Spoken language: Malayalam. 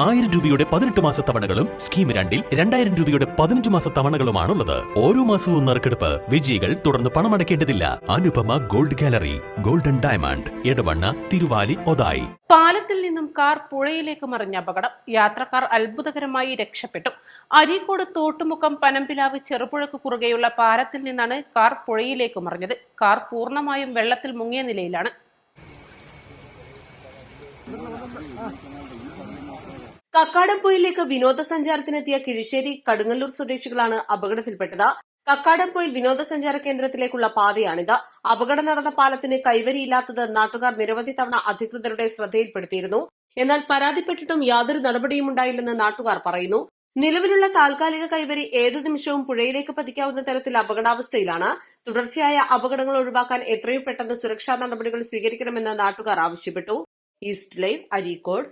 1000 രൂപയുടെ 18 മാസ തവണകളും സ്കീം 2-ൽ 2000 രൂപയുടെ 15 മാസ തവണകളുമാണുള്ളത്. ഓരോ മാസവും നറുക്കെടുപ്പ്. വിജയികൾ തുടർന്ന് പണമടയ്ക്കേണ്ടതില്ല. Anupama gold gallery, golden diamond, Edavanna, Thiruvali, Othayi. പാലത്തിൽ നിന്നും കാർ പുഴയിലേക്ക് മറിഞ്ഞ അപകടം. യാത്രക്കാർ അത്ഭുതകരമായി രക്ഷപ്പെട്ടു. അരീക്കോട് തോട്ടുമുക്കം പനമ്പിലാവ് ചെറുപുഴക്ക് കുറുകെയുള്ള പാലത്തിൽ നിന്നാണ് കാർ പുഴയിലേക്ക് മറിഞ്ഞത്. കാർ പൂർണ്ണമായും വെള്ളത്തിൽ മുങ്ങിയ നിലയിലാണ്. കക്കാടംപൊയിലേക്ക് വിനോദസഞ്ചാരത്തിനെത്തിയ കിഴിശ്ശേരി കടുങ്ങല്ലൂർ സ്വദേശികളാണ് അപകടത്തിൽപ്പെട്ടത്. കക്കാടംപൊയിൽ വിനോദസഞ്ചാര കേന്ദ്രത്തിലേക്കുള്ള പാതയാണിത്. അപകടം നടന്ന പാലത്തിന് കൈവരിയില്ലാത്തത് നാട്ടുകാർ നിരവധി തവണ അധികൃതരുടെ ശ്രദ്ധയിൽപ്പെടുത്തിയിരുന്നു. എന്നാൽ പരാതിപ്പെട്ടിട്ടും യാതൊരു നടപടിയും ഉണ്ടായില്ലെന്ന് നാട്ടുകാർ പറയുന്നു. നിലവിലുള്ള താൽക്കാലിക കൈവരി ഏതു നിമിഷവും പുഴയിലേക്ക് പതിക്കാവുന്ന തരത്തിൽ അപകടാവസ്ഥയിലാണ്. തുടർച്ചയായ അപകടങ്ങൾ ഒഴിവാക്കാൻ എത്രയും പെട്ടെന്ന് സുരക്ഷാ നടപടികൾ സ്വീകരിക്കണമെന്ന് നാട്ടുകാർ ആവശ്യപ്പെട്ടു. East live, Areekode.